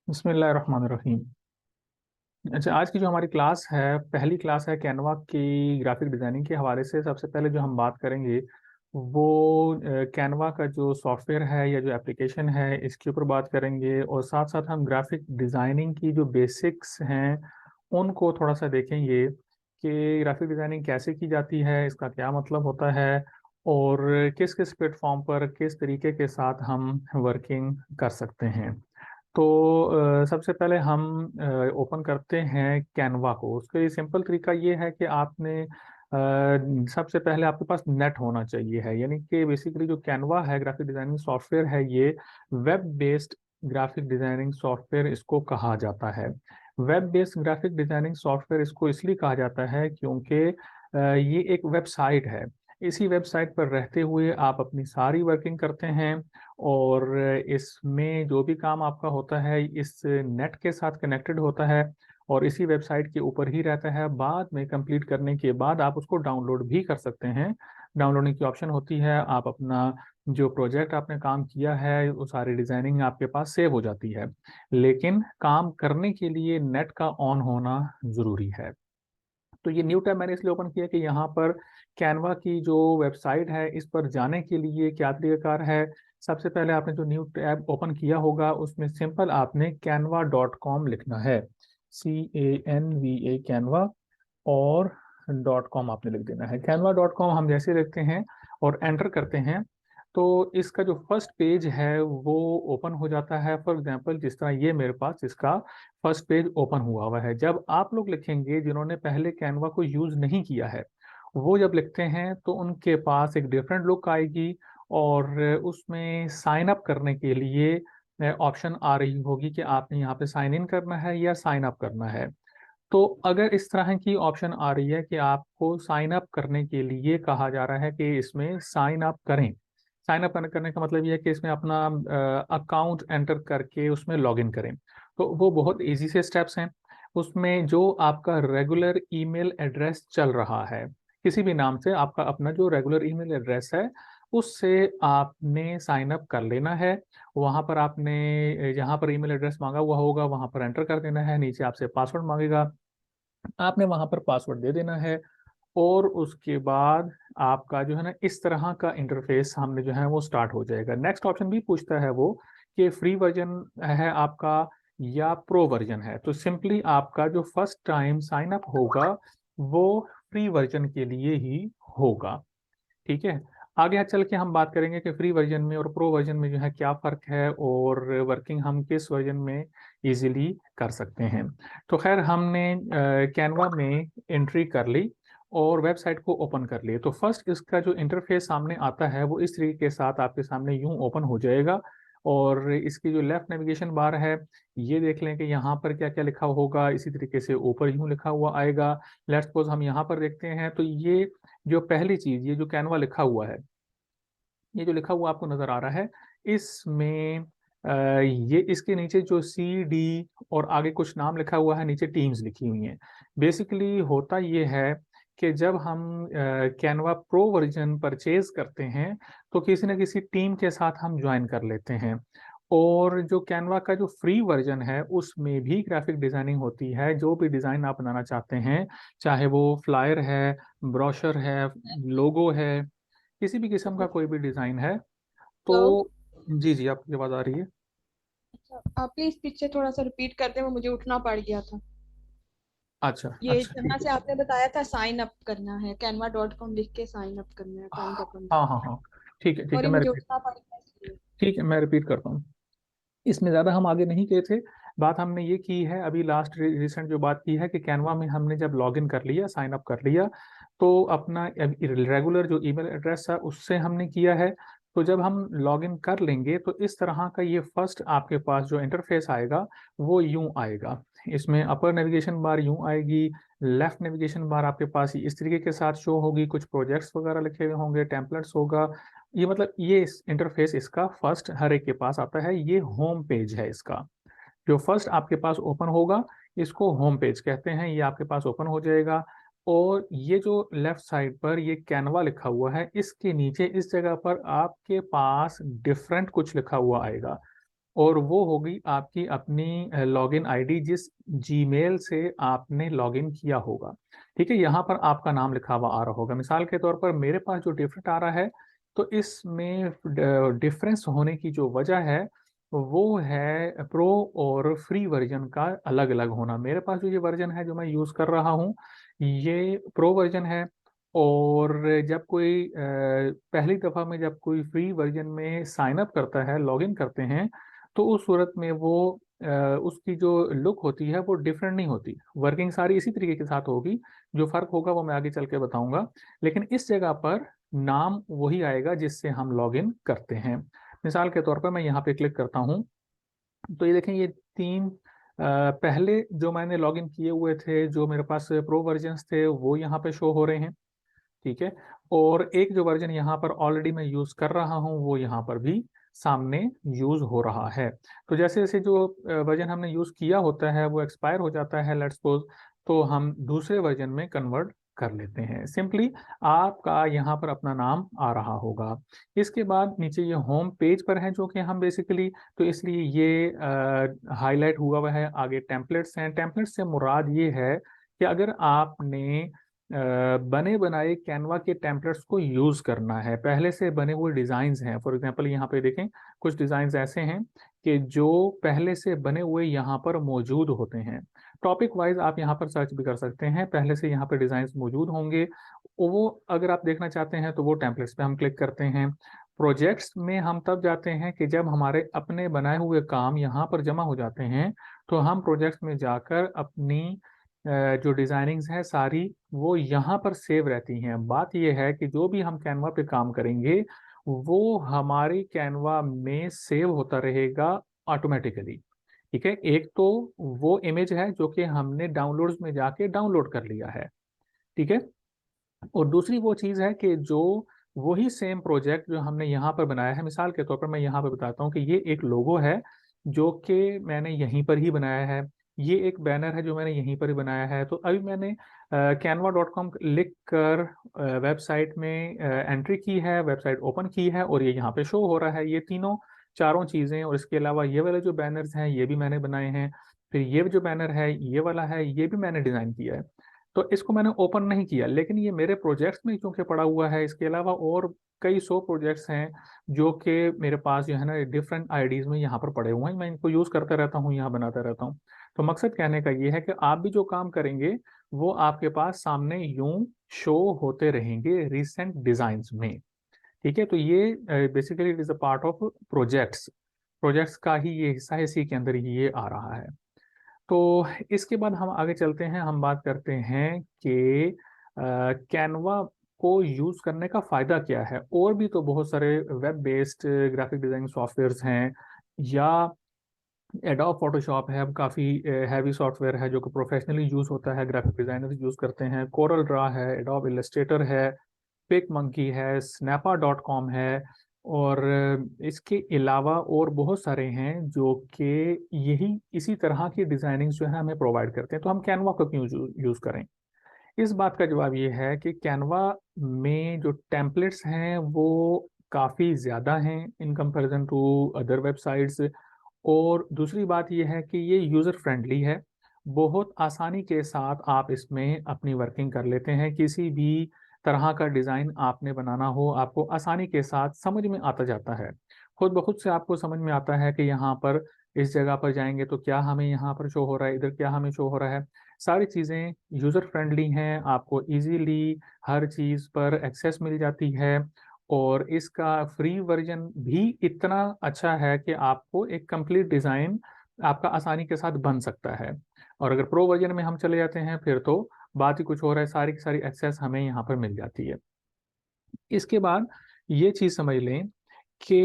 बिस्मिल्लाहिर्रहमानिर्रहीम। अच्छा, आज की जो हमारी क्लास है, पहली क्लास है कैनवा की ग्राफिक डिजाइनिंग के हवाले से। सबसे पहले जो हम बात करेंगे वो कैनवा का जो सॉफ्टवेयर है या जो एप्लीकेशन है इसके ऊपर बात करेंगे, और साथ साथ हम ग्राफिक डिजाइनिंग की जो बेसिक्स हैं उनको थोड़ा सा देखेंगे कि ग्राफिक डिजाइनिंग कैसे की जाती है, इसका क्या मतलब होता है, और किस किस प्लेटफॉर्म पर किस तरीके के साथ हम वर्किंग कर सकते हैं। तो सबसे पहले हम ओपन करते हैं कैनवा को। उसका ये सिंपल तरीका ये है कि आपने सबसे पहले आपके पास नेट होना चाहिए है, यानी कि बेसिकली जो कैनवा है ग्राफिक डिजाइनिंग सॉफ्टवेयर है, ये web based graphic designing software इसको कहा जाता है। Web based graphic designing software इसको इसलिए कहा जाता है क्योंकि ये एक वेबसाइट है। इसी वेबसाइट पर रहते हुए आप अपनी सारी वर्किंग करते हैं, और इसमें जो भी काम आपका होता है इस नेट के साथ कनेक्टेड होता है और इसी वेबसाइट के ऊपर ही रहता है। बाद में कंप्लीट करने के बाद आप उसको डाउनलोड भी कर सकते हैं। डाउनलोडिंग की ऑप्शन होती है, आप अपना जो प्रोजेक्ट आपने काम किया है वो सारी डिजाइनिंग आपके पास सेव हो जाती है। लेकिन काम करने के लिए नेट का ऑन होना ज़रूरी है। तो ये न्यू टैब मैंने इसलिए ओपन किया कि यहाँ पर कैनवा की जो वेबसाइट है इस पर जाने के लिए क्या तरीकाकार है। सबसे पहले आपने जो न्यू टैब ओपन किया होगा उसमें सिंपल आपने canva.com लिखना है। CANVA कैनवा, और .com आपने लिख देना है। canva.com हम जैसे लिखते हैं और एंटर करते हैं तो इसका जो फर्स्ट पेज है वो ओपन हो जाता है। फॉर एग्जांपल जिस तरह ये मेरे पास इसका फर्स्ट पेज ओपन हुआ है। जब आप लोग लिखेंगे जिन्होंने पहले कैनवा को यूज नहीं किया है, वो जब लिखते हैं तो उनके पास एक डिफरेंट लुक आएगी, और उसमें साइन अप करने के लिए ऑप्शन आ रही होगी कि आपने यहाँ पे साइन इन करना है या साइन अप करना है। तो अगर इस तरह की ऑप्शन आ रही है कि आपको साइन अप करने के लिए कहा जा रहा है कि इसमें साइन अप करें, साइन अप करने का मतलब ये है कि इसमें अपना अकाउंट एंटर करके उसमें लॉगिन करें। तो वो बहुत इजी से स्टेप्स हैं। उसमें जो आपका रेगुलर ईमेल एड्रेस चल रहा है, किसी भी नाम से आपका अपना जो रेगुलर ईमेल एड्रेस है उससे आपने साइन अप कर लेना है। वहाँ पर आपने जहाँ पर ईमेल एड्रेस मांगा हुआ होगा वहाँ पर एंटर कर देना है। नीचे आपसे पासवर्ड मांगेगा, आपने वहाँ पर पासवर्ड दे देना है, और उसके बाद आपका जो है ना इस तरह का इंटरफेस सामने जो है वो स्टार्ट हो जाएगा। नेक्स्ट ऑप्शन भी पूछता है वो कि फ्री वर्जन है आपका या प्रो वर्जन है। तो सिंपली आपका जो फर्स्ट टाइम साइन अप होगा वो फ्री वर्जन के लिए ही होगा। ठीक है, आगे चल के हम बात करेंगे कि फ्री वर्जन में और प्रो वर्जन में जो है क्या फ़र्क है, और वर्किंग हम किस वर्जन में इजीली कर सकते हैं। तो खैर हमने कैनवा में एंट्री कर ली और वेबसाइट को ओपन कर लिए। तो फर्स्ट इसका जो इंटरफेस सामने आता है वो इस तरीके के साथ आपके सामने यूं ओपन हो जाएगा। और इसकी जो लेफ्ट नेविगेशन बार है ये देख लें कि यहाँ पर क्या क्या लिखा होगा। इसी तरीके से ऊपर यूं लिखा हुआ आएगा। लेट्स सपोज हम यहाँ पर देखते हैं तो ये जो पहली चीज, ये जो कैनवा लिखा हुआ है, ये जो लिखा हुआ आपको नजर आ रहा है, इसमें ये इसके नीचे जो CD और आगे कुछ नाम लिखा हुआ है, नीचे टीम्स लिखी हुई हैं। बेसिकली होता ये है कि जब हम कैनवा प्रो वर्जन परचेज करते हैं तो किसी न किसी टीम के साथ हम ज्वाइन कर लेते हैं। और जो कैनवा का जो फ्री वर्जन है उसमें भी ग्राफिक डिजाइनिंग होती है। जो भी डिजाइन आप बनाना चाहते हैं, चाहे वो फ्लायर है, ब्रोशर है, लोगो है, किसी भी किस्म का कोई भी डिजाइन है तो। हेलो। जी जी, आपकी आवाज आ रही है। अच्छा, आप प्लीज पीछे थोड़ा सा रिपीट कर दें, वो मुझे उठना पड़ गया था। अच्छा ये अच्छा, ठीक जहाँ है। से आपने बताया था साइन अप करना है, canva.com लिख के साइन अप करना है अकाउंट अपन। हाँ हाँ हाँ, ठीक है ठीक है, सॉरी, मैं मुझे रिपीट, उठना पड़ गया इसलिए। ठीक है मैं रिपीट करता हूँ। इसमें ज़्यादा हम आगे नहीं गए थे। बात हमने ये की है अभी लास्ट रिसेंट जो बात की है कि कैनवा में हमने जब लॉगिन कर लिया, साइन अप कर लिया, तो अपना रेगुलर जो ईमेल एड्रेस है उससे हमने किया है। तो जब हम लॉगिन कर लेंगे तो इस तरह का ये फर्स्ट आपके पास जो इंटरफेस आएगा वो यूं आएगा। इसमें अपर नेविगेशन बार यूं आएगी, लेफ्ट नेविगेशन बार आपके पास इस तरीके के साथ शो होगी, कुछ प्रोजेक्ट्स वगैरह लिखे हुए होंगे, टेम्पलेट्स होगा। ये मतलब ये इंटरफेस इसका फर्स्ट हर एक के पास आता है। ये होम पेज है इसका, जो फर्स्ट आपके पास ओपन होगा इसको होम पेज कहते हैं। ये आपके पास ओपन हो जाएगा, और ये जो लेफ्ट साइड पर ये कैनवा लिखा हुआ है, इसके नीचे इस जगह पर आपके पास डिफरेंट कुछ लिखा हुआ आएगा, और वो होगी आपकी अपनी लॉगिन आईडी, जिस जीमेल से आपने लॉगिन किया होगा। ठीक है, यहाँ पर आपका नाम लिखा हुआ आ रहा होगा। मिसाल के तौर पर मेरे पास जो डिफरेंट आ रहा है, तो इसमें डिफरेंस होने की जो वजह है वो है प्रो और फ्री वर्जन का अलग अलग होना। मेरे पास जो ये वर्जन है जो मैं यूज़ कर रहा हूँ, ये प्रो वर्जन है। और जब कोई पहली दफ़ा में जब कोई फ्री वर्जन में साइन अप करता है, लॉगिन करते हैं, तो उस सूरत में वो उसकी जो लुक होती है वो डिफरेंट नहीं होती, वर्किंग सारी इसी तरीके के साथ होगी। जो फ़र्क होगा वो मैं आगे चल के बताऊंगा, लेकिन इस जगह पर नाम वही आएगा जिससे हम लॉगिन करते हैं। मिसाल के तौर पर मैं यहाँ पे क्लिक करता हूँ, तो ये देखें, ये तीन पहले जो मैंने लॉगिन किए हुए थे, जो मेरे पास प्रो वर्जन्स थे, वो यहाँ पे शो हो रहे हैं। ठीक है, और एक जो वर्जन यहाँ पर ऑलरेडी मैं यूज़ कर रहा हूँ वो यहाँ पर भी सामने यूज़ हो रहा है। तो जैसे जैसे जो वर्जन हमने यूज़ किया होता है वो एक्सपायर हो जाता है, लेट्स सपोज, तो हम दूसरे वर्जन में कन्वर्ट कर लेते हैं। सिंपली आपका यहाँ पर अपना नाम आ रहा होगा। इसके बाद नीचे ये होम पेज पर है जो कि हम बेसिकली, तो इसलिए ये हाईलाइट हुआ हुआ है। आगे टेम्पलेट्स हैं। टेम्पलेट्स से मुराद ये है कि अगर आपने बने बनाए कैनवा के टेम्पलेट्स को यूज़ करना है, पहले से बने हुए डिज़ाइंस हैं, फॉर एग्जांपल यहाँ पे देखें, कुछ डिज़ाइंस ऐसे हैं कि जो पहले से बने हुए यहाँ पर मौजूद होते हैं। टॉपिक वाइज आप यहाँ पर सर्च भी कर सकते हैं, पहले से यहाँ पर डिज़ाइंस मौजूद होंगे, वो अगर आप देखना चाहते हैं तो वो टेम्पलेट्स पे हम क्लिक करते हैं। प्रोजेक्ट्स में हम तब जाते हैं कि जब हमारे अपने बनाए हुए काम यहाँ पर जमा हो जाते हैं, तो हम प्रोजेक्ट्स में जाकर अपनी जो डिज़ाइनिंग्स है सारी वो यहाँ पर सेव रहती हैं। बात यह है कि जो भी हम कैनवा पे काम करेंगे वो हमारी कैनवा में सेव होता रहेगा ऑटोमेटिकली। ठीक है, एक तो वो इमेज है जो कि हमने डाउनलोड्स में जाके डाउनलोड कर लिया है। ठीक है, और दूसरी वो चीज़ है कि जो वही सेम प्रोजेक्ट जो हमने यहाँ पर बनाया है, मिसाल के तौर पर मैं यहाँ पर बताता हूँ कि ये एक लोगो है जो कि मैंने यहीं पर ही बनाया है। ये एक बैनर है जो मैंने यहीं पर ही बनाया है। तो अभी मैंने canva.com लिख कर वेबसाइट में एंट्री की है, वेबसाइट ओपन की है, और ये यहाँ पे शो हो रहा है, ये तीनों चारों चीज़ें। और इसके अलावा ये वाले जो बैनर्स हैं ये भी मैंने बनाए हैं, फिर ये जो बैनर है ये वाला है ये भी मैंने डिज़ाइन किया है। तो इसको मैंने ओपन नहीं किया, लेकिन ये मेरे प्रोजेक्ट्स में चूंकि पड़ा हुआ है। इसके अलावा और कई सौ प्रोजेक्ट्स हैं जो कि मेरे पास जो है ना डिफरेंट आईडीज़ में यहाँ पर पड़े हुए हैं, मैं इनको यूज़ करता रहता हूँ, यहाँ बनाता रहता हूँ। तो मकसद कहने का ये है कि आप भी जो काम करेंगे वो आपके पास सामने यूं शो होते रहेंगे रिसेंट डिज़ाइंस में। ठीक है, तो ये basically it is a part of projects. Projects का ही ये हिस्सा है, इसी के अंदर ही ये आ रहा है। तो इसके बाद हम आगे चलते हैं, हम बात करते हैं कि कैनवा को यूज़ करने का फ़ायदा क्या है। और भी तो बहुत सारे web based graphic designing softwares हैं, या एडोब फोटोशॉप है, अब काफ़ी हैवी सॉफ्टवेयर है जो कि प्रोफेशनली यूज़ होता है, ग्राफिक डिज़ाइनर्स यूज़ करते हैं। कोरल ड्रा है, एडोब इलस्ट्रेटर है, पिक मंकी है, स्नैपा डॉट कॉम है, और इसके अलावा और बहुत सारे हैं जो कि यही इसी तरह की डिज़ाइनिंग जो है हमें प्रोवाइड करते हैं। तो हम कैनवा को क्यों यूज़ करें? इस बात का जवाब ये है कि कैनवा में जो टेम्पलेट्स हैं वो काफ़ी ज़्यादा हैं in comparison to other websites. और दूसरी बात यह है कि ये यूज़र फ्रेंडली है, बहुत आसानी के साथ आप इसमें अपनी वर्किंग कर लेते हैं। किसी भी तरह का डिज़ाइन आपने बनाना हो, आपको आसानी के साथ समझ में आता जाता है। खुद ब खुद से आपको समझ में आता है कि यहाँ पर इस जगह पर जाएंगे तो क्या हमें यहाँ पर शो हो रहा है, इधर क्या हमें शो हो रहा है। सारी चीज़ें यूज़र फ्रेंडली हैं, आपको इजीली हर चीज़ पर एक्सेस मिल जाती है। और इसका फ्री वर्जन भी इतना अच्छा है कि आपको एक कंप्लीट डिज़ाइन आपका आसानी के साथ बन सकता है। और अगर प्रो वर्जन में हम चले जाते हैं फिर तो बात ही कुछ और है, सारी की सारी एक्सेस हमें यहाँ पर मिल जाती है। इसके बाद ये चीज़ समझ लें कि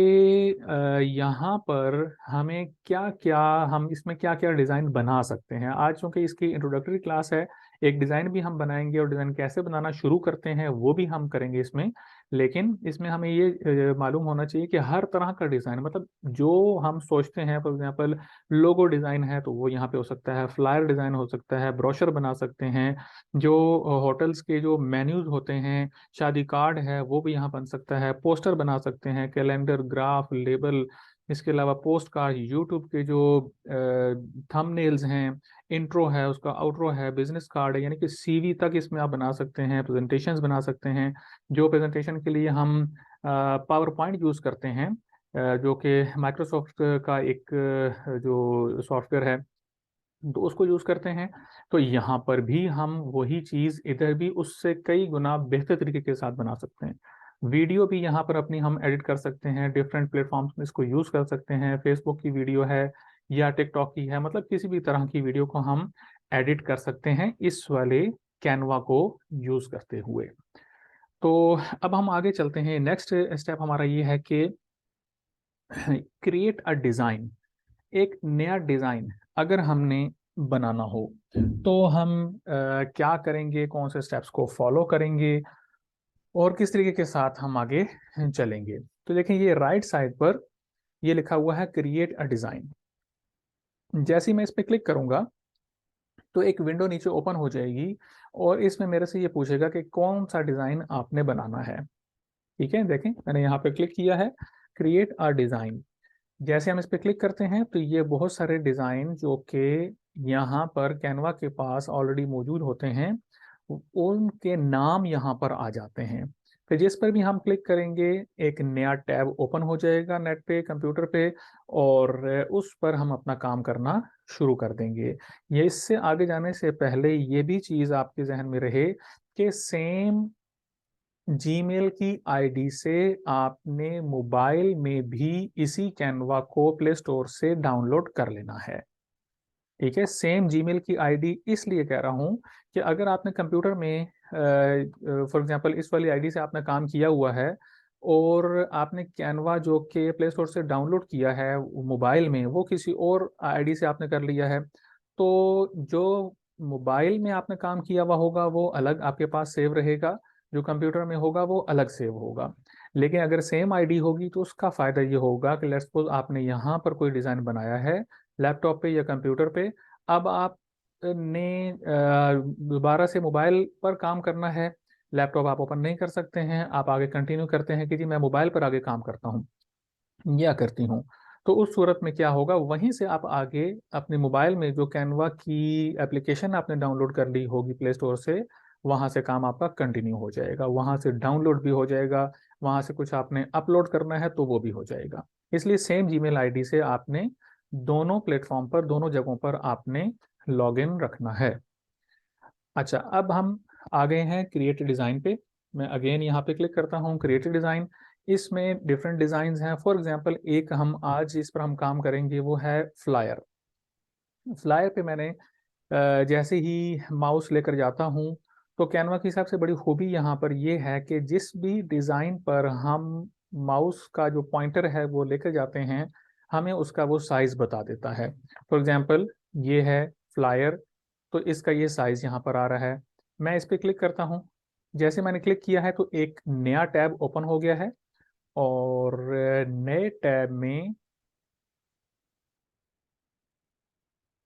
यहाँ पर हमें क्या क्या, हम इसमें क्या क्या डिज़ाइन बना सकते हैं। आज चूँकि इसकी इंट्रोडक्टरी क्लास है, एक डिज़ाइन भी हम बनाएंगे और डिज़ाइन कैसे बनाना शुरू करते हैं वो भी हम करेंगे इसमें। लेकिन इसमें हमें ये मालूम होना चाहिए कि हर तरह का डिज़ाइन, मतलब जो हम सोचते हैं, फॉर एग्जांपल लोगो डिज़ाइन है तो वो यहाँ पे हो सकता है, फ्लायर डिज़ाइन हो सकता है, ब्रोशर बना सकते हैं, जो होटल्स के जो मेन्यूज होते हैं, शादी कार्ड है वो भी यहाँ बन सकता है, पोस्टर बना सकते हैं, कैलेंडर, ग्राफ, लेबल, इसके अलावा पोस्ट कार्ड, यूट्यूब के जो थंबनेल्स हैं, इंट्रो है, उसका आउट्रो है, बिजनेस कार्ड है, यानी कि सीवी तक इसमें आप बना सकते हैं, प्रेजेंटेशंस बना सकते हैं। जो प्रेजेंटेशन के लिए हम पावर पॉइंट यूज़ करते हैं, जो कि माइक्रोसॉफ्ट का एक जो सॉफ्टवेयर है, तो उसको यूज़ करते हैं। तो यहाँ पर भी हम वही चीज़ इधर भी उससे कई गुना बेहतर तरीके के साथ बना सकते हैं। वीडियो भी यहाँ पर अपनी हम एडिट कर सकते हैं, डिफरेंट प्लेटफॉर्म्स में इसको यूज़ कर सकते हैं, फेसबुक की वीडियो है या टिकटॉक की है, मतलब किसी भी तरह की वीडियो को हम एडिट कर सकते हैं इस वाले कैनवा को यूज़ करते हुए। तो अब हम आगे चलते हैं। नेक्स्ट स्टेप हमारा ये है कि क्रिएट अ डिज़ाइन। एक नया डिज़ाइन अगर हमने बनाना हो तो हम क्या करेंगे, कौन से स्टेप्स को फॉलो करेंगे और किस तरीके के साथ हम आगे चलेंगे। तो देखें, ये राइट साइड पर ये लिखा हुआ है क्रिएट अ डिज़ाइन। जैसे ही मैं इस पर क्लिक करूंगा तो एक विंडो नीचे ओपन हो जाएगी और इसमें मेरे से ये पूछेगा कि कौन सा डिज़ाइन आपने बनाना है। ठीक है, देखें मैंने यहाँ पे क्लिक किया है क्रिएट अ डिज़ाइन। जैसे हम इस पर क्लिक करते हैं तो ये बहुत सारे डिज़ाइन जो कि यहाँ पर कैनवा के पास ऑलरेडी मौजूद होते हैं उनके नाम यहाँ पर आ जाते हैं। फिर जिस पर भी हम क्लिक करेंगे एक नया टैब ओपन हो जाएगा नेट पे, कंप्यूटर पे, और उस पर हम अपना काम करना शुरू कर देंगे। ये इससे आगे जाने से पहले ये भी चीज़ आपके जहन में रहे कि सेम जीमेल की आईडी से आपने मोबाइल में भी इसी कैनवा को प्ले स्टोर से डाउनलोड कर लेना है। ठीक है, सेम जीमेल की आईडी इसलिए कह रहा हूं कि अगर आपने कंप्यूटर में फॉर एग्जांपल इस वाली आईडी से आपने काम किया हुआ है और आपने कैनवा जो कि प्ले स्टोर से डाउनलोड किया है मोबाइल में, वो किसी और आईडी से आपने कर लिया है, तो जो मोबाइल में आपने काम किया हुआ होगा वो अलग आपके पास सेव रहेगा, जो कंप्यूटर में होगा वो अलग सेव होगा। लेकिन अगर सेम आईडी होगी तो उसका फ़ायदा ये होगा कि लेट्स सपोज आपने यहाँ पर कोई डिज़ाइन बनाया है लैपटॉप पे या कंप्यूटर पे, अब आपने दोबारा से मोबाइल पर काम करना है, लैपटॉप आप ओपन नहीं कर सकते हैं, आप आगे कंटिन्यू करते हैं कि जी मैं मोबाइल पर आगे काम करता हूँ या करती हूँ, तो उस सूरत में क्या होगा, वहीं से आप आगे अपने मोबाइल में जो कैनवा की एप्लीकेशन आपने डाउनलोड कर ली होगी प्ले स्टोर से, वहाँ से काम आपका कंटिन्यू हो जाएगा, वहाँ से डाउनलोड भी हो जाएगा, वहाँ से कुछ आपने अपलोड करना है तो वो भी हो जाएगा। इसलिए सेम जीमेल आईडी से आपने दोनों प्लेटफॉर्म पर, दोनों जगहों पर आपने लॉगिन रखना है। अच्छा, अब हम आ गए हैं क्रिएट डिज़ाइन पे। मैं अगेन यहाँ पे क्लिक करता हूँ क्रिएट डिज़ाइन। इसमें डिफरेंट डिज़ाइंस हैं। फॉर एग्जांपल एक हम आज इस पर हम काम करेंगे वो है फ्लायर। फ्लायर पे मैंने जैसे ही माउस लेकर जाता हूँ तो कैनवा की सबसे बड़ी खूबी यहाँ पर यह है कि जिस भी डिज़ाइन पर हम माउस का जो पॉइंटर है वो लेकर जाते हैं, हमें उसका वो साइज़ बता देता है। फॉर एग्जांपल ये है फ्लायर, तो इसका ये साइज़ यहाँ पर आ रहा है। मैं इस पर क्लिक करता हूँ, जैसे मैंने क्लिक किया है तो एक नया टैब ओपन हो गया है और नए टैब में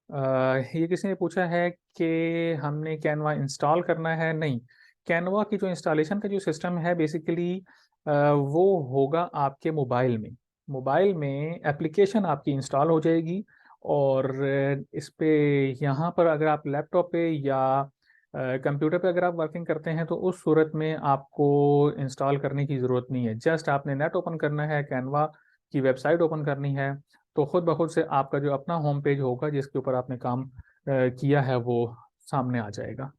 ये किसी ने पूछा है कि हमने कैनवा इंस्टॉल करना है। नहीं, कैनवा की जो इंस्टॉलेशन का जो सिस्टम है बेसिकली वो होगा आपके मोबाइल में। मोबाइल में एप्लीकेशन आपकी इंस्टॉल हो जाएगी और इस पे यहाँ पर अगर आप लैपटॉप पे या कंप्यूटर पे अगर आप वर्किंग करते हैं तो उस सूरत में आपको इंस्टॉल करने की ज़रूरत नहीं है। जस्ट आपने नेट ओपन करना है, कैनवा की वेबसाइट ओपन करनी है, तो खुद ब खुद से आपका जो अपना होम पेज होगा जिसके ऊपर आपने काम किया है वो सामने आ जाएगा।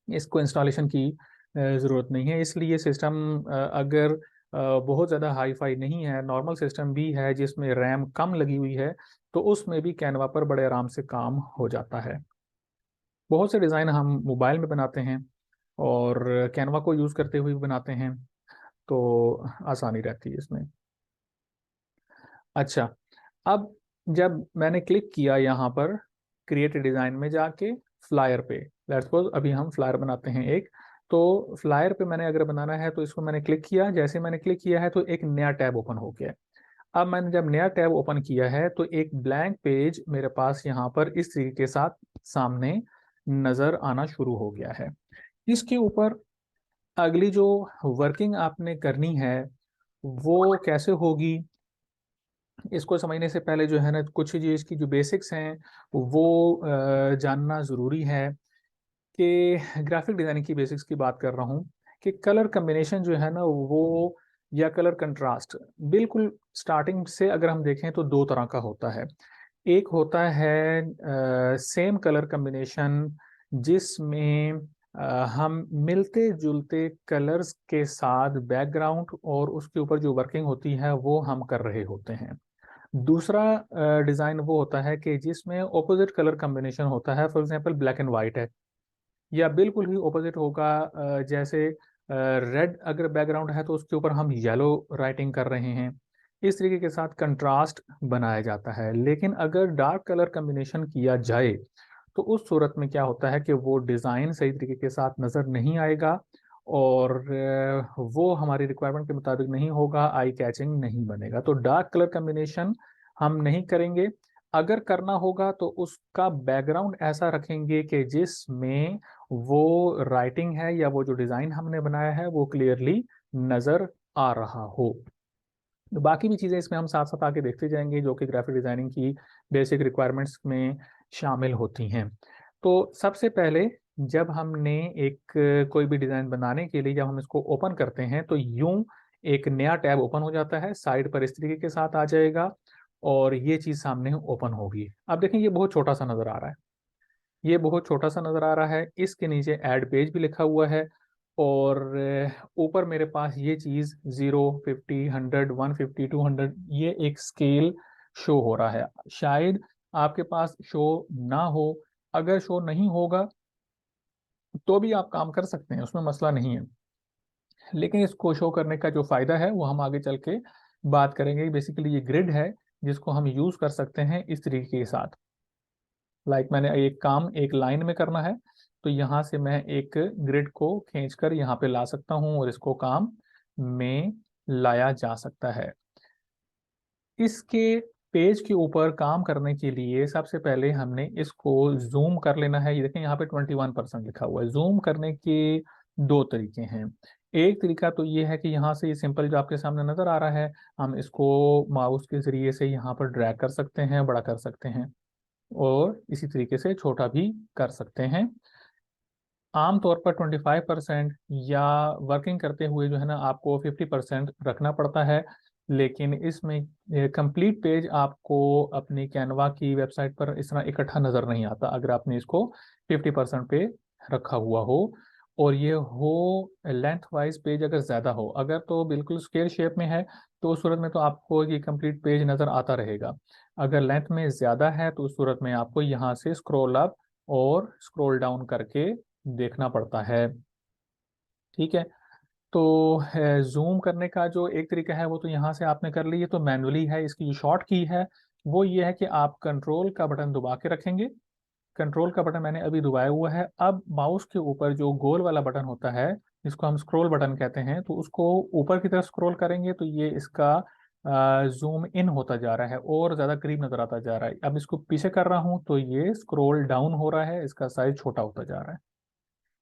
इसको इंस्टॉलेशन की ज़रूरत नहीं है। इसलिए सिस्टम अगर बहुत ज़्यादा हाई फाई नहीं है, नॉर्मल सिस्टम भी है जिसमें रैम कम लगी हुई है, तो उसमें भी कैनवा पर बड़े आराम से काम हो जाता है। बहुत से डिज़ाइन हम मोबाइल में बनाते हैं और कैनवा को यूज़ करते हुए भी बनाते हैं, तो आसानी रहती है इसमें। अच्छा, अब जब मैंने क्लिक किया यहाँ पर क्रिएट डिज़ाइन में जाके फ्लायर पे, लेट्स सपोज अभी हम फ्लायर बनाते हैं एक, तो फ्लायर पे मैंने अगर बनाना है तो इसको मैंने क्लिक किया, जैसे मैंने क्लिक किया है तो एक नया टैब ओपन हो गया है। अब मैंने जब नया टैब ओपन किया है तो एक ब्लैंक पेज मेरे पास यहाँ पर इस तरीके के साथ सामने नजर आना शुरू हो गया है। इसके ऊपर अगली जो वर्किंग आपने करनी है वो कैसे होगी, इसको समझने से पहले जो है ना कुछ चीज़ की जो बेसिक्स हैं वो जानना ज़रूरी है। कि ग्राफिक डिज़ाइनिंग की बेसिक्स की बात कर रहा हूँ कि कलर कम्बिनेशन जो है ना वो, या कलर कंट्रास्ट, बिल्कुल स्टार्टिंग से अगर हम देखें तो दो तरह का होता है। एक होता है सेम कलर कम्बिनेशन जिसमें हम मिलते जुलते कलर्स के साथ बैकग्राउंड और उसके ऊपर जो वर्किंग होती है वो हम कर रहे होते हैं। दूसरा डिज़ाइन वो होता है कि जिसमें ऑपोजिट कलर कम्बिनेशन होता है, for example black and white है, या बिल्कुल ही ऑपोजिट होगा, जैसे रेड अगर बैकग्राउंड है तो उसके ऊपर हम येलो राइटिंग कर रहे हैं। इस तरीके के साथ कंट्रास्ट बनाया जाता है। लेकिन अगर डार्क कलर कम्बिनेशन किया जाए तो उस सूरत में क्या होता है कि वो डिज़ाइन सही तरीके के साथ नज़र नहीं आएगा और वो हमारी रिक्वायरमेंट के मुताबिक नहीं होगा, आई कैचिंग नहीं बनेगा। तो डार्क कलर कम्बिनेशन हम नहीं करेंगे। अगर करना होगा तो उसका बैकग्राउंड ऐसा रखेंगे कि जिसमें वो राइटिंग है या वो जो डिज़ाइन हमने बनाया है वो क्लियरली नज़र आ रहा हो। तो बाकी भी चीज़ें इसमें हम साथ साथ आके देखते जाएंगे जो कि ग्राफिक डिज़ाइनिंग की बेसिक रिक्वायरमेंट्स में शामिल होती हैं। तो सबसे पहले जब हमने एक कोई भी डिज़ाइन बनाने के लिए जब हम इसको ओपन करते हैं तो यूं एक नया टैब ओपन हो जाता है, साइड पर इस तरीके के साथ आ जाएगा और ये चीज़ सामने ओपन होगी। अब देखें ये बहुत छोटा सा नज़र आ रहा है, ये बहुत छोटा सा नज़र आ रहा है। इसके नीचे ऐड पेज भी लिखा हुआ है और ऊपर मेरे पास ये चीज़ 0, 50, 100, 150, 200 ये एक स्केल शो हो रहा है। शायद आपके पास शो ना हो, अगर शो नहीं होगा तो भी आप काम कर सकते हैं, उसमें मसला नहीं है। लेकिन इसको शो करने का जो फ़ायदा है वो हम आगे चल के बात करेंगे। बेसिकली ये ग्रिड है जिसको हम यूज़ कर सकते हैं इस तरीके के साथ। मैंने एक काम एक लाइन में करना है तो यहाँ से मैं एक ग्रिड को खींचकर यहाँ पे ला सकता हूँ और इसको काम में लाया जा सकता है। इसके पेज के ऊपर काम करने के लिए सबसे पहले हमने इसको जूम कर लेना है। ये देखें यहाँ पे 21% लिखा हुआ है। जूम करने के दो तरीके हैं। एक तरीका तो ये है कि यहाँ से ये सिंपल जो आपके सामने नजर आ रहा है हम इसको माउस के जरिए से यहाँ पर ड्रैग कर सकते हैं, बड़ा कर सकते हैं और इसी तरीके से छोटा भी कर सकते हैं। आमतौर पर 25% या वर्किंग करते हुए जो है ना आपको 50% रखना पड़ता है। लेकिन इसमें कंप्लीट पेज आपको अपनी कैनवा की वेबसाइट पर इस तरह इकट्ठा नज़र नहीं आता अगर आपने इसको 50% पे रखा हुआ हो और ये हो लेंथ वाइज पेज अगर ज़्यादा हो। अगर तो बिल्कुल स्क्वायर शेप में है तो उस सूरत में तो आपको ये कंप्लीट पेज नज़र आता रहेगा। अगर लेंथ में ज़्यादा है तो उस सूरत में आपको यहाँ से स्क्रॉल अप और स्क्रॉल डाउन करके देखना पड़ता है। ठीक है। तो जूम करने का जो एक तरीका है वो तो यहाँ से आपने कर ली, ये तो मैनुअली है। इसकी जो शॉर्ट की है वो ये है कि आप कंट्रोल का बटन दबा के रखेंगे। कंट्रोल का बटन मैंने अभी दबाया हुआ है। अब माउस के ऊपर जो गोल वाला बटन होता है जिसको हम स्क्रॉल बटन कहते हैं तो उसको ऊपर की तरफ स्क्रॉल करेंगे तो ये इसका जूम इन होता जा रहा है और ज़्यादा करीब नज़र आता जा रहा है। अब इसको पीछे कर रहा हूँ तो ये स्क्रॉल डाउन हो रहा है, इसका साइज छोटा होता जा रहा है।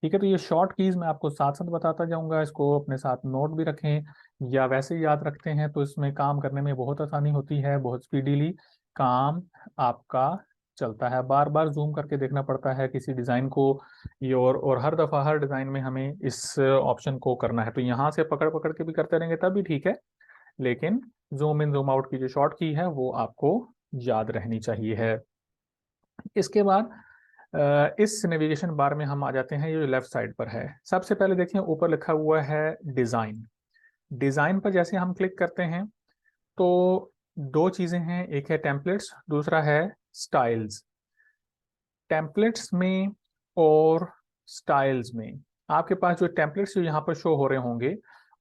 ठीक है। तो ये शॉर्ट कीज मैं आपको साथ साथ बताता जाऊंगा, इसको अपने साथ नोट भी रखें या वैसे ही याद रखते हैं तो इसमें काम करने में बहुत आसानी होती है, बहुत स्पीडीली काम आपका चलता है। बार बार जूम करके देखना पड़ता है किसी डिज़ाइन को, ये और हर दफ़ा हर डिज़ाइन में हमें इस ऑप्शन को करना है। तो यहाँ से पकड़ पकड़ के भी करते रहेंगे तब भी ठीक है, लेकिन जूम इन जूम आउट की जो शॉर्ट की है वो आपको याद रहनी चाहिए है। इसके बाद इस नेविगेशन बार में हम आ जाते हैं, ये जो लेफ्ट साइड पर है। सबसे पहले देखिए ऊपर लिखा हुआ है डिज़ाइन। डिज़ाइन पर जैसे हम क्लिक करते हैं तो दो चीज़ें हैं, एक है टेम्पलेट्स, दूसरा है स्टाइल्स। टेम्पलेट्स में और स्टाइल्स में आपके पास जो टेम्पलेट्स जो यहाँ पर शो हो रहे होंगे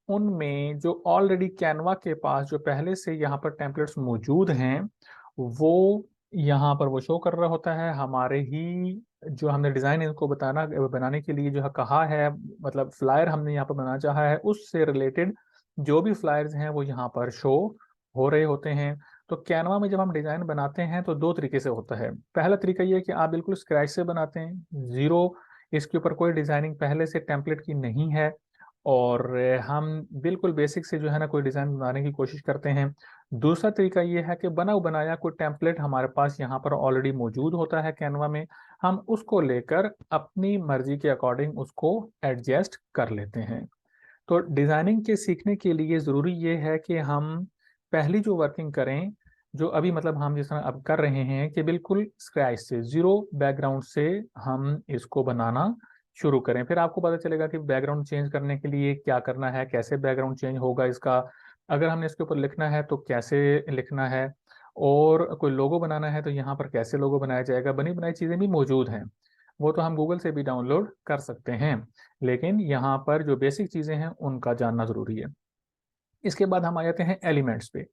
उनमें जो ऑलरेडी कैनवा के पास जो पहले से यहाँ पर टेम्पलेट्स मौजूद हैं वो यहाँ पर वो शो कर रहा होता है। हमारे ही जो हमने डिज़ाइन इनको बनाने के लिए जो है कहा है, मतलब फ्लायर हमने यहाँ पर बनाना चाहा है, उससे रिलेटेड जो भी फ्लायर्स हैं वो यहाँ पर शो हो रहे होते हैं। तो कैनवा में जब हम डिज़ाइन बनाते हैं तो दो तरीके से होता है। पहला तरीका ये है कि आप बिल्कुल स्क्रैच से बनाते हैं, ज़ीरो, इसके ऊपर कोई डिज़ाइनिंग पहले से टेम्पलेट की नहीं है, और हम बिल्कुल बेसिक से जो है ना कोई डिज़ाइन बनाने की कोशिश करते हैं। दूसरा तरीका ये है कि बना बनाया कोई टेम्पलेट हमारे पास यहाँ पर ऑलरेडी मौजूद होता है कैनवा में, हम उसको लेकर अपनी मर्जी के अकॉर्डिंग उसको एडजस्ट कर लेते हैं। तो डिज़ाइनिंग के सीखने के लिए ज़रूरी ये है कि हम पहली जो वर्किंग करें, जो अभी मतलब हम जिस तरह अब कर रहे हैं कि बिल्कुल स्क्रैच से, ज़ीरो बैकग्राउंड से हम इसको बनाना शुरू करें। फिर आपको पता चलेगा कि बैकग्राउंड चेंज करने के लिए क्या करना है, कैसे बैकग्राउंड चेंज होगा इसका, अगर हमने इसके ऊपर लिखना है तो कैसे लिखना है, और कोई लोगो बनाना है तो यहाँ पर कैसे लोगो बनाया जाएगा। बनी बनाई चीज़ें भी मौजूद हैं, वो तो हम गूगल से भी डाउनलोड कर सकते हैं, लेकिन यहाँ पर जो बेसिक चीज़ें हैं उनका जानना ज़रूरी है। इसके बाद हम आ जाते हैं एलिमेंट्स पे।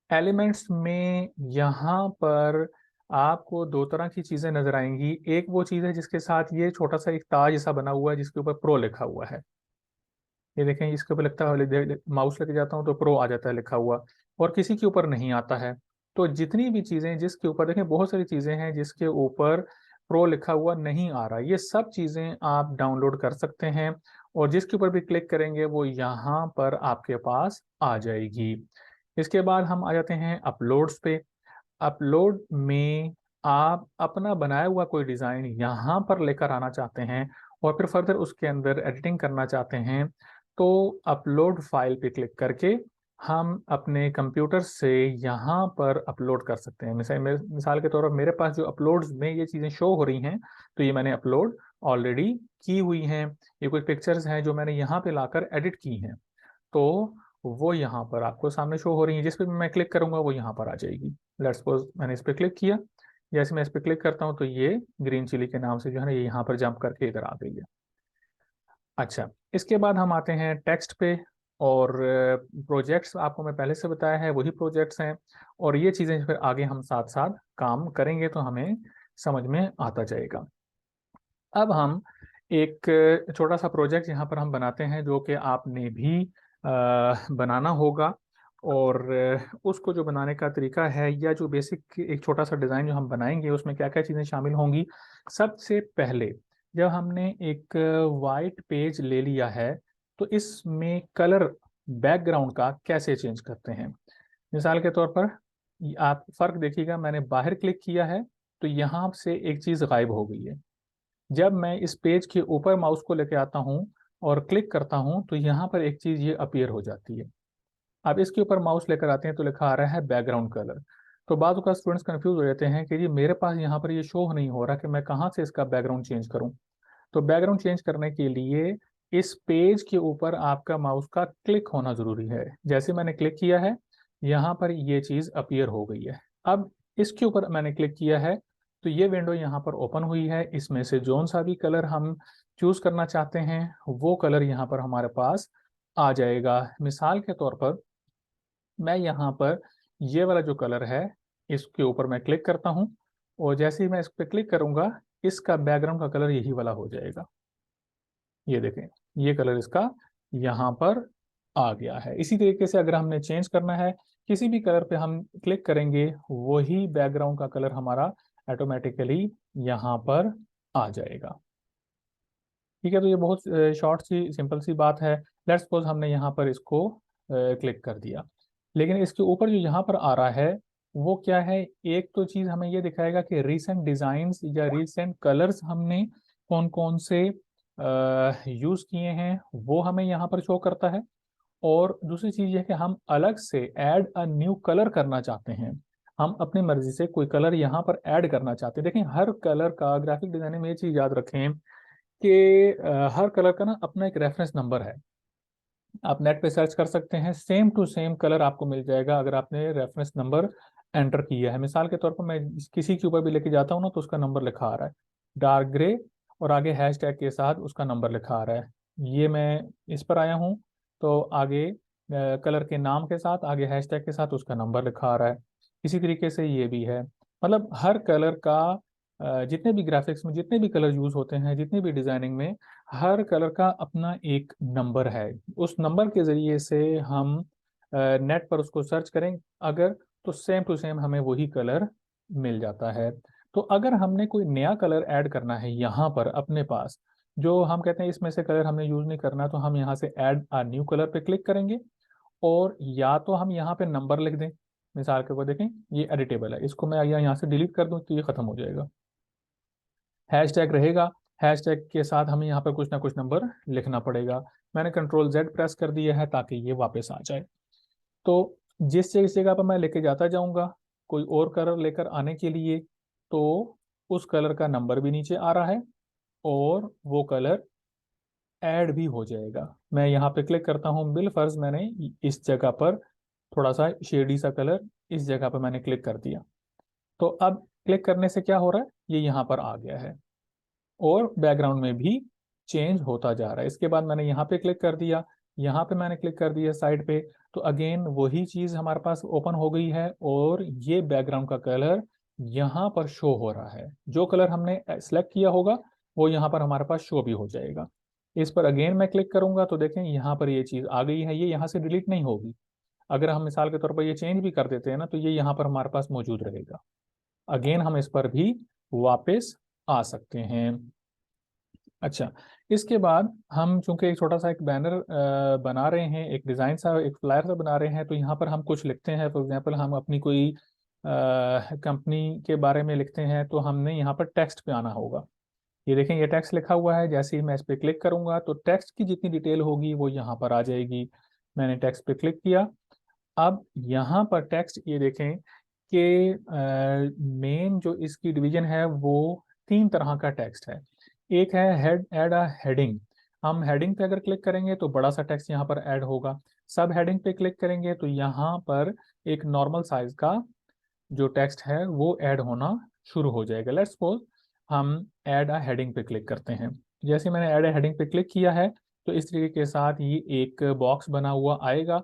एलिमेंट्स में यहाँ पर आपको दो तरह की चीज़ें नज़र आएंगी। एक वो चीज़ है जिसके साथ ये छोटा सा एक ताज सा बना हुआ है जिसके ऊपर प्रो लिखा हुआ है। ये देखें, इसके ऊपर लिखता है, माउस लेके जाता हूँ तो प्रो आ जाता है लिखा हुआ, और किसी के ऊपर नहीं आता है। तो जितनी भी चीज़ें जिसके ऊपर, देखें बहुत सारी चीज़ें हैं जिसके ऊपर प्रो लिखा हुआ नहीं आ रहा, ये सब चीज़ें आप डाउनलोड कर सकते हैं, और जिसके ऊपर भी क्लिक करेंगे वो यहाँ पर आपके पास आ जाएगी। इसके बाद हम आ जाते हैं अपलोड्स पे। अपलोड में आप अपना बनाया हुआ कोई डिज़ाइन यहाँ पर लेकर आना चाहते हैं और फिर फर्दर उसके अंदर एडिटिंग करना चाहते हैं, तो अपलोड फाइल पे क्लिक करके हम अपने कंप्यूटर से यहाँ पर अपलोड कर सकते हैं। मिसाल के तौर पर मेरे पास जो अपलोड्स में ये चीज़ें शो हो रही हैं, तो ये मैंने अपलोड ऑलरेडी की हुई हैं। ये कुछ पिक्चर्स हैं जो मैंने यहाँ पे लाकर एडिट की हैं, तो वो यहाँ पर आपको सामने शो हो रही है। जिस पे मैं क्लिक करूंगा वो यहाँ पर आ जाएगी। लेट्स सपोज मैंने इस पर क्लिक किया, जैसे मैं इस पर क्लिक करता हूँ तो ये ग्रीन चिली के नाम से जो है ना ये यहाँ पर जंप करके इधर आ गई है। अच्छा, इसके बाद हम आते हैं टेक्स्ट पे, और प्रोजेक्ट्स आपको मैं पहले से बताया है वही प्रोजेक्ट्स हैं, और ये चीज़ें फिर आगे हम साथ साथ काम करेंगे तो हमें समझ में आता जाएगा। अब हम एक छोटा सा प्रोजेक्ट यहाँ पर हम बनाते हैं जो कि आपने भी बनाना होगा, और उसको जो बनाने का तरीका है या जो बेसिक एक छोटा सा डिज़ाइन जो हम बनाएंगे उसमें क्या क्या चीज़ें शामिल होंगी। सबसे पहले जब हमने एक वाइट पेज ले लिया है तो इसमें कलर बैकग्राउंड का कैसे चेंज करते हैं। मिसाल के तौर पर आप फ़र्क देखिएगा, मैंने बाहर क्लिक किया है तो यहाँ से एक चीज़ गायब हो गई है। जब मैं इस पेज के ऊपर माउस को लेके आता हूँ और क्लिक करता हूँ तो यहाँ पर एक चीज़ ये अपीयर हो जाती है। अब इसके ऊपर माउस लेकर आते हैं तो लिखा आ रहा है बैकग्राउंड कलर। तो बाद का स्टूडेंट्स कंफ्यूज हो जाते हैं कि जी मेरे पास यहाँ पर ये शो नहीं हो रहा कि मैं कहाँ से इसका बैकग्राउंड चेंज करूँ। तो बैकग्राउंड चेंज करने के लिए इस पेज के ऊपर आपका माउस का क्लिक होना ज़रूरी है। जैसे मैंने क्लिक किया है यहाँ पर ये चीज़ अपीयर हो गई है। अब इसके ऊपर मैंने क्लिक किया है तो ये विंडो यहाँ पर ओपन हुई है। इसमें से जोन सा भी कलर हम चूज़ करना चाहते हैं वो कलर यहाँ पर हमारे पास आ जाएगा। मिसाल के तौर पर मैं यहाँ पर ये वाला जो कलर है इसके ऊपर मैं क्लिक करता हूँ, और जैसे ही मैं इस पर क्लिक करूँगा इसका बैकग्राउंड का कलर यही वाला हो जाएगा। ये देखें, ये कलर इसका यहाँ पर आ गया है। इसी तरीके से अगर हमने चेंज करना है किसी भी कलर पे हम क्लिक करेंगे वही बैकग्राउंड का कलर हमारा ऑटोमेटिकली यहाँ पर आ जाएगा। ठीक है, तो ये बहुत शॉर्ट सी सिंपल सी बात है। लेट्स सपोज हमने यहाँ पर इसको क्लिक कर दिया, लेकिन इसके यूपर जो यहाँ पर आ रहा है वो क्या है। एक तो चीज़ हमें ये दिखाएगा कि रीसेंट डिज़ाइंस या रीसेंट कलर्स हमने कौन कौन से यूज़ किए हैं वो हमें यहाँ पर शो करता है। और दूसरी चीज़ ये है कि हम अलग से ऐड अ न्यू कलर करना चाहते हैं, हम अपनी मर्जी से कोई कलर यहाँ पर ऐड करना चाहते हैं। देखें, हर कलर का ग्राफिक डिजाइनिंग में ये चीज़ याद रखें कि हर कलर का ना अपना एक रेफरेंस नंबर है। आप नेट पे सर्च कर सकते हैं, सेम टू सेम कलर आपको मिल जाएगा अगर आपने रेफरेंस नंबर एंटर किया है। मिसाल के तौर पर मैं किसी के ऊपर भी लेके जाता हूँ ना तो उसका नंबर लिखा आ रहा है डार्क ग्रे, और आगे हैश टैग के साथ उसका नंबर लिखा आ रहा है। ये मैं इस पर आया हूँ तो आगे कलर के नाम के साथ आगे हैश टैग के साथ उसका नंबर लिखा आ रहा है। इसी तरीके से ये भी है, मतलब हर कलर का जितने भी ग्राफिक्स में जितने भी कलर यूज होते हैं, जितनी भी डिजाइनिंग में, हर कलर का अपना एक नंबर है। उस नंबर के जरिए से हम नेट पर उसको सर्च करें अगर, तो सेम टू सेम हमें वही कलर मिल जाता है। तो अगर हमने कोई नया कलर ऐड करना है यहाँ पर अपने पास, जो हम कहते हैं इसमें से कलर हमने यूज नहीं करना, तो हम यहाँ से ऐड अ न्यू कलर पे क्लिक करेंगे, और या तो हम यहाँ पे नंबर लिख दें। मिसाल के ऊपर देखें, ये एडिटेबल है, इसको मैं यहाँ से डिलीट कर दूं तो ये खत्म हो जाएगा। हैश टैग रहेगा, हैश टैग के साथ हमें यहाँ पर कुछ ना कुछ नंबर लिखना पड़ेगा। मैंने कंट्रोल जेड प्रेस कर दिया है ताकि ये वापस आ जाए। तो जिस जगह पर मैं लेके जाता जाऊंगा कोई और कलर लेकर आने के लिए, तो उस कलर का नंबर भी नीचे आ रहा है और वो कलर ऐड भी हो जाएगा। मैं यहाँ पे क्लिक करता हूँ, बिल फर्ज मैंने इस जगह पर थोड़ा सा शेडी सा कलर इस जगह पर मैंने क्लिक कर दिया। तो अब क्लिक करने से क्या हो रहा है, ये यहाँ पर आ गया है और बैकग्राउंड में भी चेंज होता जा रहा है। इसके बाद मैंने यहाँ पे क्लिक कर दिया, यहाँ पे मैंने क्लिक कर दिया साइड पे, तो अगेन वही चीज हमारे पास ओपन हो गई है और ये बैकग्राउंड का कलर यहाँ पर शो हो रहा है। जो कलर हमने सेलेक्ट किया होगा वो यहाँ पर हमारे पास शो भी हो जाएगा। इस पर अगेन मैं क्लिक करूंगा तो देखें यहाँ पर ये चीज आ गई है, ये यहाँ से डिलीट नहीं होगी। अगर हम मिसाल के तौर पर ये चेंज भी कर देते हैं ना, तो ये यहाँ पर हमारे पास मौजूद रहेगा। अगेन हम इस पर भी वापस आ सकते हैं। अच्छा, इसके बाद हम चूंकि एक छोटा सा एक बैनर बना रहे हैं, एक डिज़ाइन सा एक फ्लायर सा बना रहे हैं, तो यहाँ पर हम कुछ लिखते हैं। फॉर एग्जांपल हम अपनी कोई कंपनी के बारे में लिखते हैं, तो हमने यहाँ पर टेक्स्ट पे आना होगा। ये देखें, ये टेक्स्ट लिखा हुआ है, जैसे ही मैं इस पर क्लिक करूंगा तो टेक्स्ट की जितनी डिटेल होगी वो यहाँ पर आ जाएगी। मैंने टेक्स्ट पे क्लिक किया। अब यहाँ पर टेक्स्ट ये देखें कि मेन जो इसकी डिवीजन है वो तीन तरह का टेक्स्ट है। एक है हेड ऐड अ हेडिंग। हम हेडिंग पे अगर क्लिक करेंगे तो बड़ा सा टेक्स्ट यहाँ पर ऐड होगा। सब हेडिंग पे क्लिक करेंगे तो यहाँ पर एक नॉर्मल साइज का जो टेक्स्ट है वो ऐड होना शुरू हो जाएगा। लेट्स सपोज हम ऐड अ हेडिंग पे क्लिक करते हैं। जैसे मैंने ऐड अ हेडिंग पे क्लिक किया है तो इस तरीके के साथ ये एक बॉक्स बना हुआ आएगा,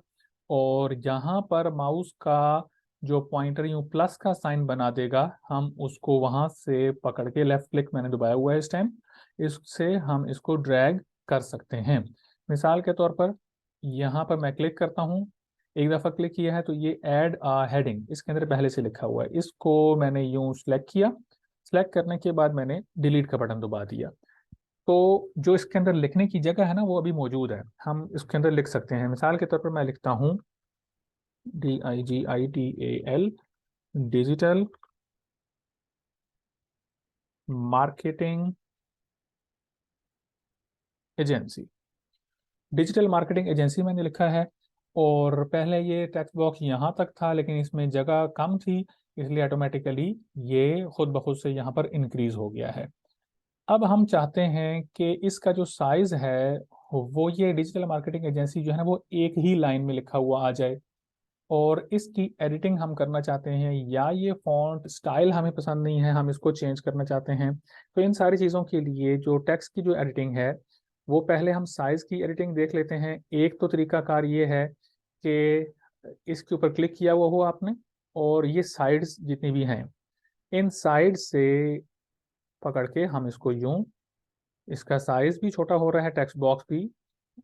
और यहाँ पर माउस का जो पॉइंटर यूं प्लस का साइन बना देगा, हम उसको वहां से पकड़ के, लेफ्ट क्लिक मैंने दबाया हुआ है इस टाइम, इससे हम इसको ड्रैग कर सकते हैं। मिसाल के तौर पर यहाँ पर मैं क्लिक करता हूँ, एक दफ़ा क्लिक किया है तो ये ऐड आ हेडिंग इसके अंदर पहले से लिखा हुआ है, इसको मैंने यूं सेलेक्ट किया। सेलेक्ट करने के बाद मैंने डिलीट का बटन दबा दिया, तो जो इसके अंदर लिखने की जगह है ना वो अभी मौजूद है, हम इसके अंदर लिख सकते हैं। मिसाल के तौर पर मैं लिखता हूँ DIGITAL, digital marketing agency. Digital marketing agency मैंने लिखा है, और पहले ये टेक्स्ट बॉक्स यहाँ तक था लेकिन इसमें जगह कम थी, इसलिए ऑटोमेटिकली ये खुद ब खुद से यहाँ पर इंक्रीज हो गया है। अब हम चाहते हैं कि इसका जो साइज है वो, ये डिजिटल मार्केटिंग एजेंसी जो है ना वो एक ही लाइन में लिखा हुआ आ जाए, और इसकी एडिटिंग हम करना चाहते हैं, या ये फॉन्ट स्टाइल हमें पसंद नहीं है, हम इसको चेंज करना चाहते हैं। तो इन सारी चीज़ों के लिए जो टेक्स्ट की जो एडिटिंग है, वो पहले हम साइज की एडिटिंग देख लेते हैं। एक तो तरीकाकार ये है कि इसके ऊपर क्लिक किया हुआ हो आपने, और ये साइड्स जितनी भी हैं, इन साइड से पकड़ के हम इसको यूं, इसका साइज भी छोटा हो रहा है, टेक्स्ट बॉक्स भी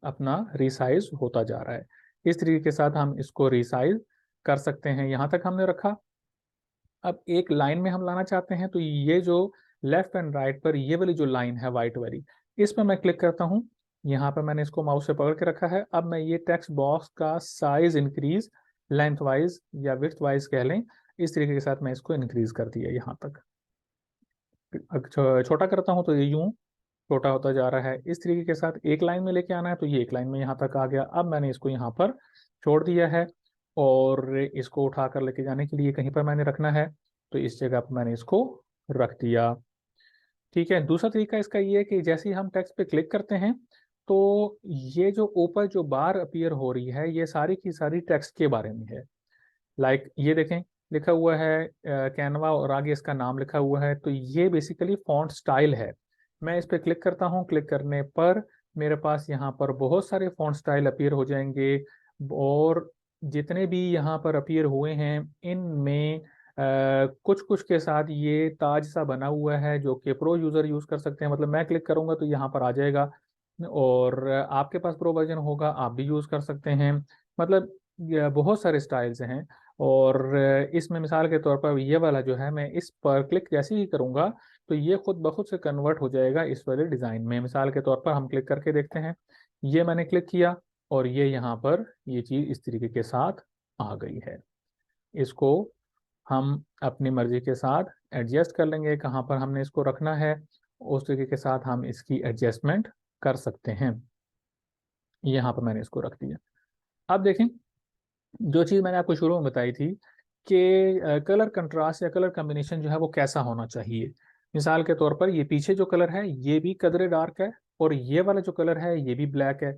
अपना रिसाइज होता जा रहा है। इस तरीके के साथ हम इसको रिसाइज कर सकते हैं। यहाँ तक हमने रखा। अब एक लाइन में हम लाना चाहते हैं, तो ये जो लेफ्ट एंड राइट पर ये वाली जो लाइन है वाइट वाली, इस पर मैं क्लिक करता हूँ। यहाँ पर मैंने इसको माउस से पकड़ के रखा है। अब मैं ये टेक्स्ट बॉक्स का साइज इंक्रीज, लेंथ वाइज या विड्थ वाइज कह लें, इस तरीके के साथ मैं इसको इंक्रीज कर दिया यहाँ तक। छोटा करता हूँ तो ये यूं छोटा होता जा रहा है। इस तरीके के साथ एक लाइन में लेके आना है तो ये एक लाइन में यहाँ तक आ गया। अब मैंने इसको यहाँ पर छोड़ दिया है, और इसको उठा कर लेके जाने के लिए कहीं पर मैंने रखना है, तो इस जगह पर मैंने इसको रख दिया। ठीक है, दूसरा तरीका इसका ये है कि जैसे ही हम टेक्स्ट पे क्लिक करते हैं, तो ये जो ऊपर जो बार अपीयर हो रही है ये सारी की सारी टेक्स्ट के बारे में है। लाइक ये देखें, लिखा हुआ है कैनवा, और आगे इसका नाम लिखा हुआ है, तो ये बेसिकली फॉन्ट स्टाइल है। मैं इस पर क्लिक करता हूँ, क्लिक करने पर मेरे पास यहाँ पर बहुत सारे फॉन्ट स्टाइल अपीयर हो जाएंगे, और जितने भी यहाँ पर अपीयर हुए हैं इनमें कुछ कुछ के साथ ये ताज सा बना हुआ है जो कि प्रो यूज़र यूज़ कर सकते हैं। मतलब मैं क्लिक करूंगा तो यहाँ पर आ जाएगा, और आपके पास प्रो वर्जन होगा आप भी यूज़ कर सकते हैं। मतलब ये बहुत सारे स्टाइल्स हैं। और इसमें मिसाल के तौर पर ये वाला जो है, मैं इस पर क्लिक जैसे ही करूंगा तो ये खुद ब खुद से कन्वर्ट हो जाएगा इस वाले डिज़ाइन में। मिसाल के तौर पर हम क्लिक करके देखते हैं, ये मैंने क्लिक किया और ये यहाँ पर ये चीज़ इस तरीके के साथ आ गई है। इसको हम अपनी मर्जी के साथ एडजस्ट कर लेंगे, कहाँ पर हमने इसको रखना है उस तरीके के साथ हम इसकी एडजस्टमेंट कर सकते हैं। यहाँ पर मैंने इसको रख दिया। अब देखें, जो चीज़ मैंने आपको शुरू में बताई थी कि कलर कंट्रास्ट या कलर कम्बिनेशन जो है वो कैसा होना चाहिए। मिसाल के तौर पर ये पीछे जो कलर है ये भी कदरे डार्क है, और ये वाला जो कलर है ये भी ब्लैक है,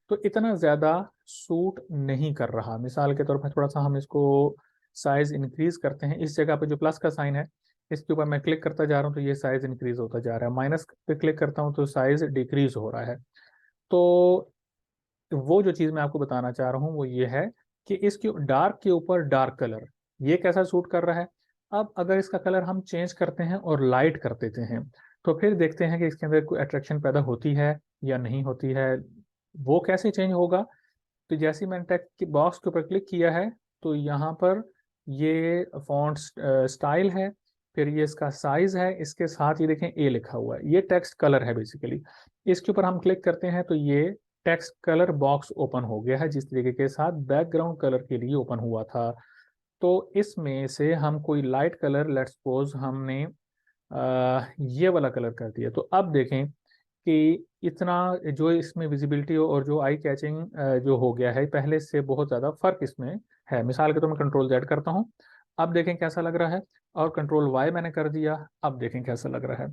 तो इतना ज़्यादा सूट नहीं कर रहा। मिसाल के तौर पर थोड़ा सा हम इसको साइज इंक्रीज करते हैं। इस जगह पे जो प्लस का साइन है इसके ऊपर मैं क्लिक करता जा रहा हूँ तो ये साइज इंक्रीज होता जा रहा है, माइनस पे क्लिक करता हूँ तो साइज डिक्रीज हो रहा है। तो वो जो चीज़ मैं आपको बताना चाह रहा हूँ वो ये है कि इसके डार्क के ऊपर डार्क कलर ये कैसा सूट कर रहा है। अब अगर इसका कलर हम चेंज करते हैं और लाइट कर देते हैं तो फिर देखते हैं कि इसके अंदर कोई अट्रैक्शन पैदा होती है या नहीं होती है। वो कैसे चेंज होगा, तो जैसे ही मैंने टेक्स्ट के बॉक्स के ऊपर क्लिक किया है तो यहाँ पर ये फॉन्ट स्टाइल है, फिर ये इसका साइज है, इसके साथ ये देखें ए लिखा हुआ है, ये टेक्स्ट कलर है बेसिकली। इसके ऊपर हम क्लिक करते हैं तो ये टेक्स्ट कलर बॉक्स ओपन हो गया है जिस तरीके के साथ बैकग्राउंड कलर के लिए ओपन हुआ था। तो इसमें से हम कोई लाइट कलर, लेट्स सपोज हमने ये वाला कलर कर दिया, तो अब देखें कि इतना जो इसमें विजिबिलिटी और जो आई कैचिंग जो हो गया है पहले से बहुत ज़्यादा फर्क इसमें है। मिसाल के तो मैं कंट्रोल जेड करता हूँ, अब देखें कैसा लग रहा है, और कंट्रोल वाई मैंने कर दिया, अब देखें कैसा लग रहा है।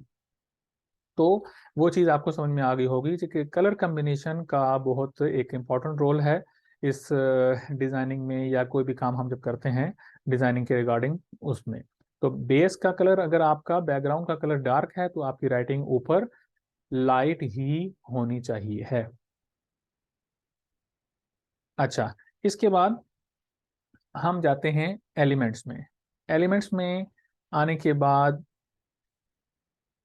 तो वो चीज़ आपको समझ में आ गई होगी कि कलर कम्बिनेशन का बहुत एक इम्पॉर्टेंट रोल है इस डिज़ाइनिंग में, या कोई भी काम हम जब करते हैं डिज़ाइनिंग के रिगार्डिंग उसमें। तो बेस का कलर, अगर आपका बैकग्राउंड का कलर डार्क है तो आपकी राइटिंग ऊपर लाइट ही होनी चाहिए है। अच्छा, इसके बाद हम जाते हैं एलिमेंट्स में। एलिमेंट्स में आने के बाद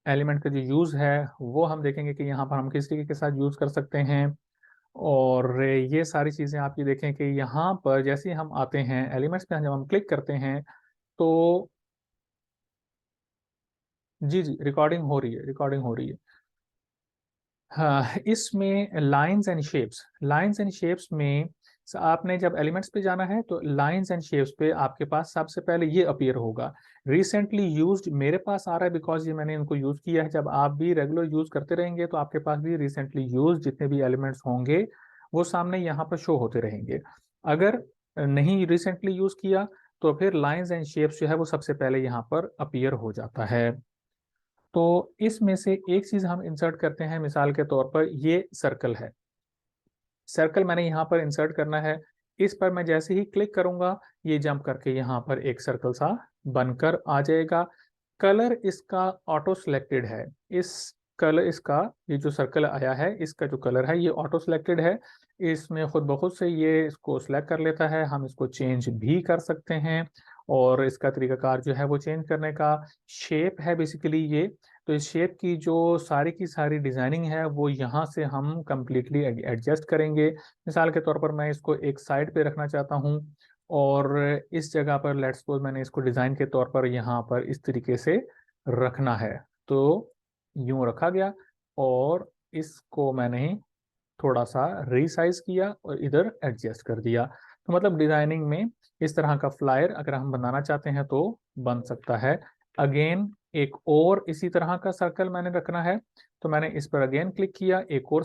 एलिमेंट का जो यूज़ है वो हम देखेंगे कि यहाँ पर हम किस तरीके के साथ यूज़ कर सकते हैं। और ये सारी चीज़ें आप ये देखें कि यहाँ पर जैसे ही हम आते हैं एलिमेंट्स पे जब हम क्लिक करते हैं तो जी जी रिकॉर्डिंग हो रही है, रिकॉर्डिंग हो रही है। हाँ, इसमें लाइंस एंड शेप्स में आपने जब एलिमेंट्स पे जाना है तो लाइंस एंड शेप्स पे आपके पास सबसे पहले ये अपीयर होगा। रिसेंटली यूज्ड मेरे पास आ रहा है बिकॉज ये मैंने इनको यूज किया है। जब आप भी रेगुलर यूज करते रहेंगे तो आपके पास भी रिसेंटली यूज जितने भी एलिमेंट्स होंगे वो सामने यहाँ पर शो होते रहेंगे। अगर नहीं रिसेंटली यूज किया तो फिर लाइंस एंड शेप्स जो है वो सबसे पहले यहाँ पर अपीयर हो जाता है। तो इसमें से एक चीज हम इंसर्ट करते हैं, मिसाल के तौर पर ये सर्कल है, सर्कल मैंने यहाँ पर इंसर्ट करना है। इस पर मैं जैसे ही क्लिक करूंगा ये जंप करके यहाँ पर एक सर्कल सा बनकर आ जाएगा। कलर इसका ऑटो सिलेक्टेड है, इस कलर इसका ये जो सर्कल आया है इसका जो कलर है ये ऑटो सिलेक्टेड है। इसमें खुद ब खुद से ये इसको सिलेक्ट कर लेता है, हम इसको चेंज भी कर सकते हैं। और इसका तरीकाकार जो है वो चेंज करने का शेप है बेसिकली ये। तो इस शेप की जो सारी की सारी डिजाइनिंग है वो यहाँ से हम कंप्लीटली एडजस्ट करेंगे। मिसाल के तौर पर मैं इसको एक साइड पे रखना चाहता हूँ, और इस जगह पर लेट्स सपोज मैंने इसको डिज़ाइन के तौर पर यहाँ पर इस तरीके से रखना है, तो यूं रखा गया। और इसको मैंने थोड़ा सा रीसाइज किया और इधर एडजस्ट कर दिया। तो मतलब डिजाइनिंग में इस तरह का फ्लायर अगर हम बनाना चाहते हैं तो बन सकता है। अगेन एक और इसी तरह का सर्कल मैंने रखना है, तो मैंने इस पर अगेन क्लिक किया, एक और